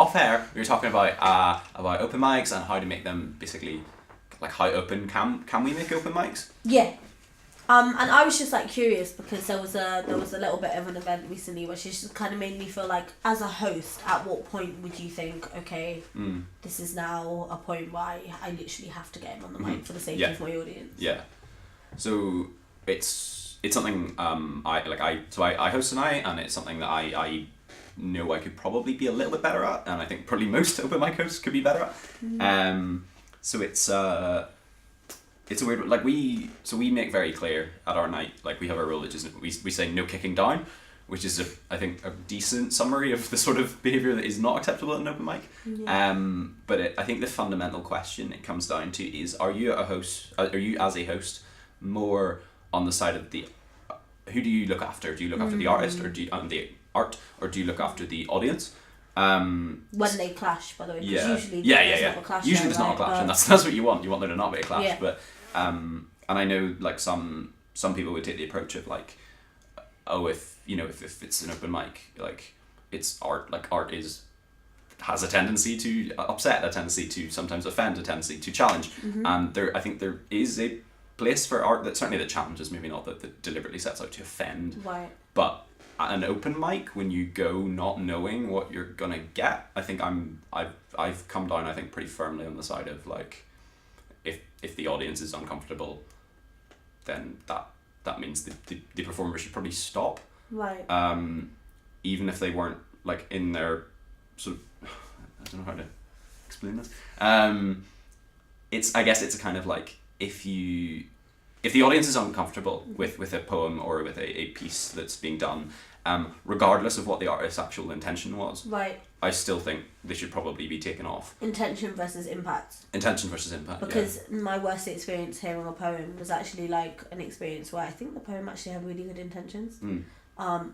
off air we were talking about open mics and how to make them basically, like how open can we make open mics? Yeah. And I was just like curious because there was a little bit of an event recently which just kind of made me feel like, as a host, at what point would you think, okay, this is now a point where I literally have to get him on the mic for the sake of my audience? Yeah. So it's something I host tonight, and it's something that I know I could probably be a little bit better at, and I think probably most open mic hosts could be better at. So it's a weird, like we make very clear at our night, like we have a rule that is we say no kicking down, which is I think a decent summary of the sort of behaviour that is not acceptable at an open mic. But I think the fundamental question it comes down to is, are you as a host more on the side of the, who do you look after? Do you look after the artist, or do you the art, or do you look after the audience? When they clash, by the way, because usually there's not a clash. Usually there's not a clash, and that's what you want. You want there to not be a clash. But and I know like some people would take the approach of like, oh, if it's an open mic, like it's art. Like art has a tendency to upset, a tendency to sometimes offend, a tendency to challenge. And I think there is a place for art that challenges, maybe not that deliberately sets out to offend. Right. But at an open mic, when you go not knowing what you're gonna get, I think I've come down, I think, pretty firmly on the side of like, if the audience is uncomfortable, then that means the performer should probably stop. Right. Even if they weren't like in their sort of, I don't know how to explain this. I guess it's a kind of like, if the audience is uncomfortable with a poem or with a piece that's being done, regardless of what the artist's actual intention was, right, I still think they should probably be taken off. Intention versus impact. Because my worst experience hearing a poem was actually like an experience where I think the poem actually had really good intentions, and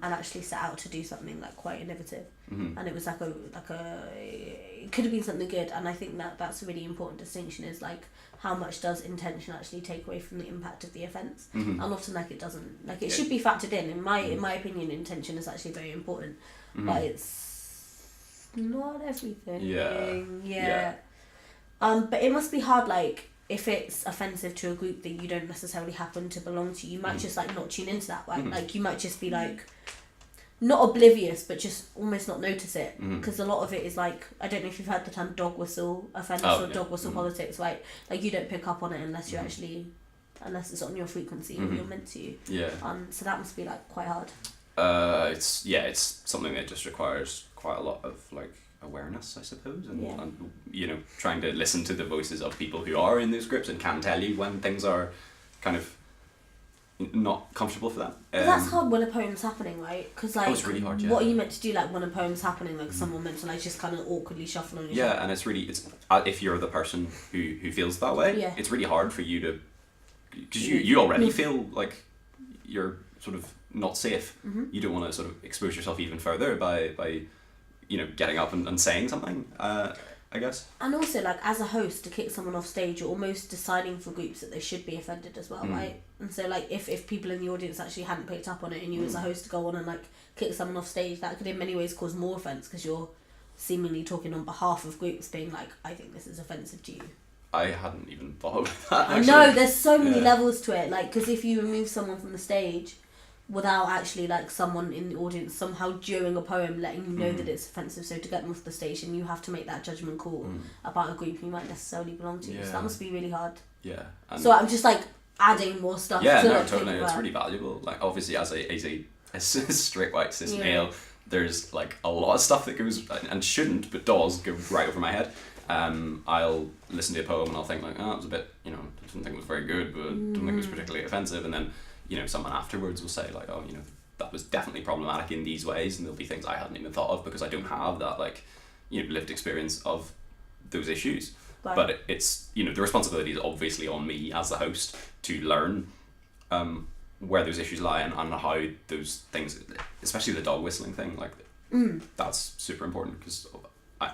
actually set out to do something like quite innovative, and it was like it could have been something good, and I think that's a really important distinction, is like, how much does intention actually take away from the impact of the offence? And often like it doesn't, like it should be factored in my opinion. Intention is actually very important, but it's not everything. But it must be hard, like if it's offensive to a group that you don't necessarily happen to belong to, you might just like not tune into that, right? Like you might just be like not oblivious, but just almost not notice it, because a lot of it is like, I don't know if you've heard the term dog whistle offence or dog whistle politics, right? Like you don't pick up on it unless you actually, unless it's on your frequency or you're meant to. So that must be like quite hard. It's something that just requires quite a lot of like awareness, I suppose, and trying to listen to the voices of people who are in those groups and can tell you when things are kind of not comfortable for them. But that's hard when a poem's happening, right? Because like, it's really hard, what are you meant to do, like when a poem's happening, like someone meant to like just kind of awkwardly shuffle on your shoulder? And it's if you're the person who feels that way, it's really hard for you to, because you already feel like you're sort of not safe. You don't want to sort of expose yourself even further by getting up and saying something, I guess. And also, like, as a host, to kick someone off stage, you're almost deciding for groups that they should be offended as well, right? And so, like, if people in the audience actually hadn't picked up on it, and you as a host to go on and, like, kick someone off stage, that could in many ways cause more offence, because you're seemingly talking on behalf of groups, being like, I think this is offensive to you. I hadn't even thought of that, actually. I know, there's so many levels to it, like, because if you remove someone from the stage without actually like someone in the audience somehow during a poem letting you know that it's offensive, so to get them off the stage, and you have to make that judgment call about a group you might necessarily belong to, so that must be really hard. So I'm just like adding more stuff to like, totally, it's really valuable. Like obviously as a straight white cis male, there's like a lot of stuff that goes and shouldn't but does go right over my head. I'll listen to a poem and I'll think like, oh, it was a bit, I didn't think it was very good, but I don't think it was particularly offensive, and then someone afterwards will say like, oh, that was definitely problematic in these ways, and there'll be things I hadn't even thought of because I don't have that like lived experience of those issues. Right. But it's the responsibility is obviously on me as the host to learn where those issues lie and how those things, especially the dog whistling thing, like that's super important, because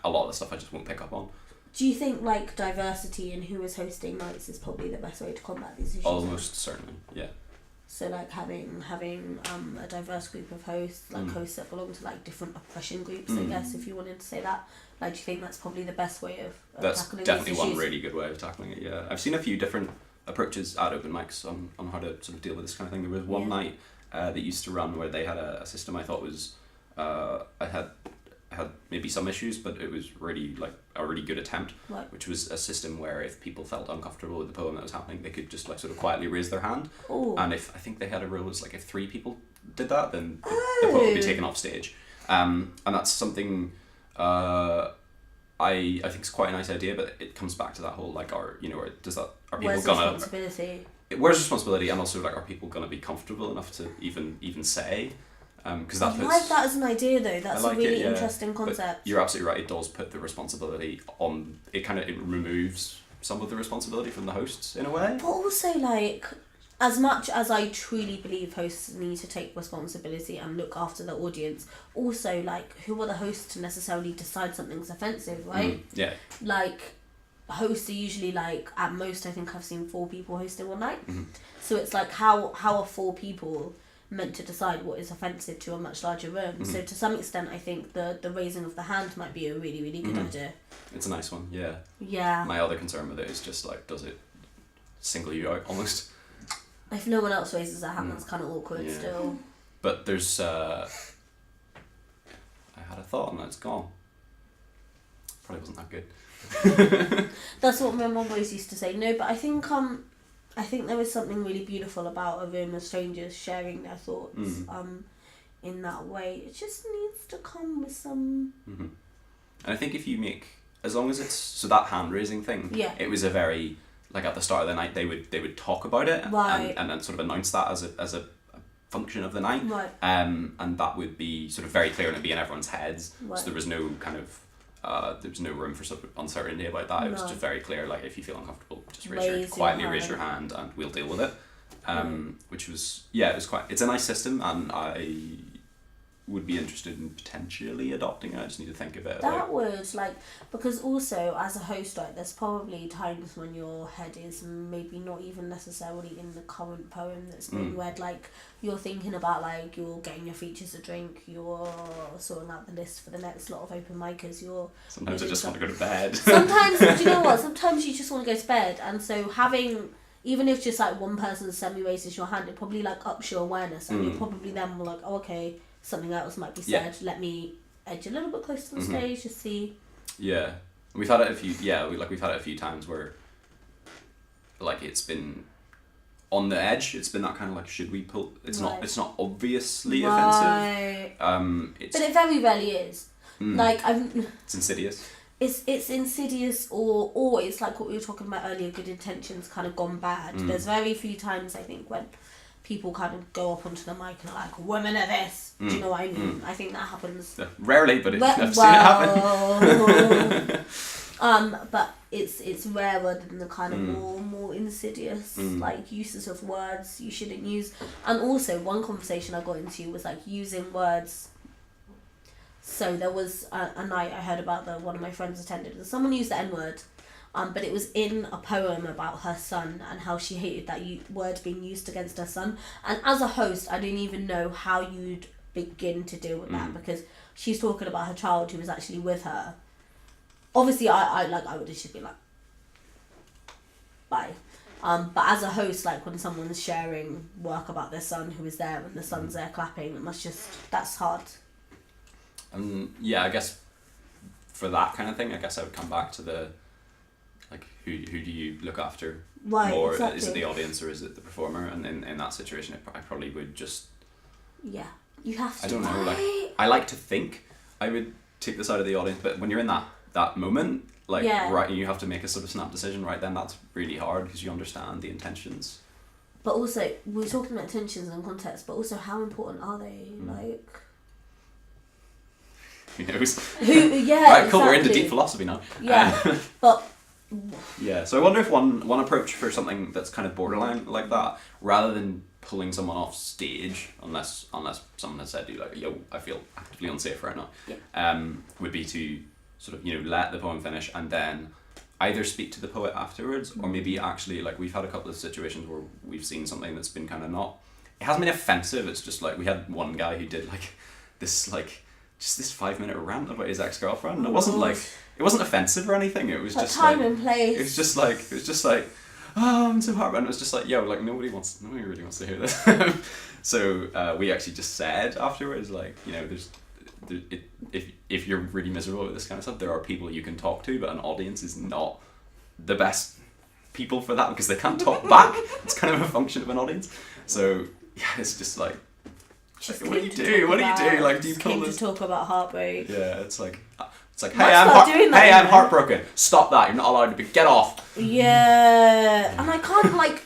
a lot of the stuff I just won't pick up on. Do you think like diversity in who is hosting nights is probably the best way to combat these issues? Almost certainly, yeah. So like having a diverse group of hosts, like hosts that belong to like different oppression groups, I guess, if you wanted to say that. Like, do you think that's probably the best way of That's tackling definitely these one issues? really good way of tackling it, yeah. I've seen a few different approaches at open mics on how to sort of deal with this kind of thing. There was one night that used to run where they had a system I thought was, I had maybe some issues, but it was really like a really good attempt, Right. which was a system where if people felt uncomfortable with the poem that was happening, they could just like sort of quietly raise their hand. Ooh. And if I think they had a rule was like if 3 people did that, then the poem would be taken off stage. And that's something I think it's quite a nice idea, but it comes back to that whole like, are people Where's gonna responsibility? where's responsibility, and also like, are people gonna be comfortable enough to even say? Because that I puts, like that as an idea though. That's I like a really it, yeah. interesting But concept. you're absolutely right. It does put the responsibility on. It removes some of the responsibility from the hosts in a way. But also, like, as much as I truly believe hosts need to take responsibility and look after the audience, also, like, who are the hosts to necessarily decide something's offensive, right? Yeah. Like, hosts are usually, like, at most, I think I've seen 4 people hosting one night. So it's like, how are 4 people meant to decide what is offensive to a much larger room? So to some extent, I think the raising of the hand might be a really, really good idea. It's a nice one, yeah. Yeah. My other concern with it is just like, does it single you out almost? If no one else raises their hand, that's kind of awkward still. But there's I had a thought and it's gone. Probably wasn't that good. That's what my mum always used to say. No, but I think there is something really beautiful about a room of strangers sharing their thoughts in that way. It just needs to come with some... And I think if you make, as long as it's, so that hand raising thing, it was a very, like at the start of the night they would talk about it, right, and then sort of announce that as a function of the night, right, and that would be sort of very clear and it'd be in everyone's heads, right. So there was no kind of there was no room for sort of uncertainty about that. It was just very clear, like, if you feel uncomfortable, just quietly raise your hand and we'll deal with it. Which was, it was it's a nice system, and I would be interested in potentially adopting it. I just need to think of it. That would, like, because also as a host, like, there's probably times when your head is maybe not even necessarily in the current poem that's being read. Like, you're thinking about, like, you're getting your features a drink, you're sorting out the list for the next lot of open micers, sometimes I just want to go to bed. Sometimes, do you know what, sometimes you just want to go to bed, and so having, even if just like one person semi-raises your hand, it probably like ups your awareness, and you probably then will like, oh, okay, something else might be said, let me edge a little bit closer to the stage to see. Yeah, we've had it a few. We've had it a few times where, like, it's been on the edge. It's been that kind of like, should we pull? It's not. It's not obviously offensive. But it very rarely is. Like, it's insidious. It's insidious, or it's like what we were talking about earlier. Good intentions kind of gone bad. There's very few times, I think, when people kind of go up onto the mic and are like, women are this. Do you know what I mean? I think that happens. Rarely, but I've seen it happen. But it's rarer than the kind of more insidious like uses of words you shouldn't use. And also, one conversation I got into was like using words. So there was a night I heard about that one of my friends attended, and someone used the N-word. But it was in a poem about her son and how she hated that word being used against her son. And as a host, I didn't even know how you'd begin to deal with that, because she's talking about her child who was actually with her. Obviously, I would just be like, bye. But as a host, like, when someone's sharing work about their son who is there and the son's there clapping, that's hard. I guess for that kind of thing, I guess I would come back to the, like, who do you look after more? Exactly. Is it the audience or is it the performer? And in that situation, I probably would just... Yeah, you have to. I don't know, like, I like to think I would take the side of the audience, but when you're in that moment, like, right, you have to make a sort of snap decision right then, that's really hard because you understand the intentions. But also, we're talking about intentions and context, but also how important are they? Like... Who knows? Right, cool, we're into deep philosophy now. Yeah, but... Yeah, so I wonder if one approach for something that's kind of borderline like that, rather than pulling someone off stage, unless someone has said to you, like, yo, I feel actively unsafe right now, would be to sort of, let the poem finish and then either speak to the poet afterwards, or maybe actually, like, we've had a couple of situations where we've seen something that's been kind of not it hasn't been offensive. It's just like we had one guy who did like this like just this 5-minute rant about his ex-girlfriend. It wasn't like it wasn't offensive or anything. It was Like just time like, and place. It was just like oh, I'm so heartbroken. It was just like yo, like nobody really wants to hear this. So we actually just said afterwards, like, you know, if you're really miserable with this kind of stuff, there are people you can talk to, but an audience is not the best people for that because they can't talk back. It's kind of a function of an audience. So yeah, it's just like, what do you do? What do you do? Like, do you call this? To talk about heartbreak. Yeah, it's like Might hey, I'm heartbroken. Stop that. You're not allowed to be. Get off. Yeah, and I can't like.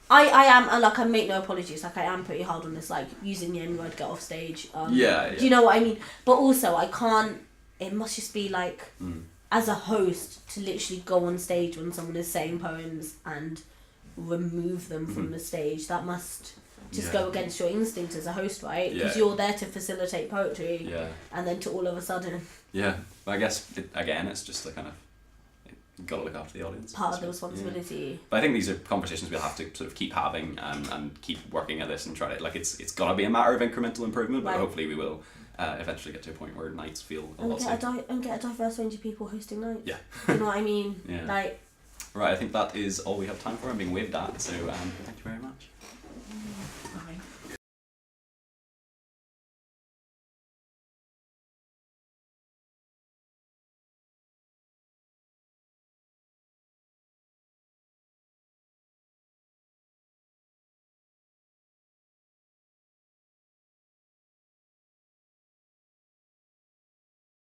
I am, and like I make no apologies, like I am pretty hard on this, like using the N-word, get off stage. Yeah. Do you know what I mean? But also I can't, it must just be like, as a host, to literally go on stage when someone is saying poems and remove them from the stage. That must just go against your instinct as a host, right? Because you're there to facilitate poetry. Yeah. And then to all of a sudden... Yeah, I guess, it's just the kind of... You've got to look after the audience. Part of the responsibility. Yeah. But I think these are conversations we'll have to sort of keep having and keep working at this and try to... Like, it's got to be a matter of incremental improvement, but hopefully we will eventually get to a point where nights feel a lot safer. And get a diverse range of people hosting nights. Yeah. Do you know what I mean? Yeah. Like... Right, I think that is all we have time for. I'm being waved at, so thank you very much.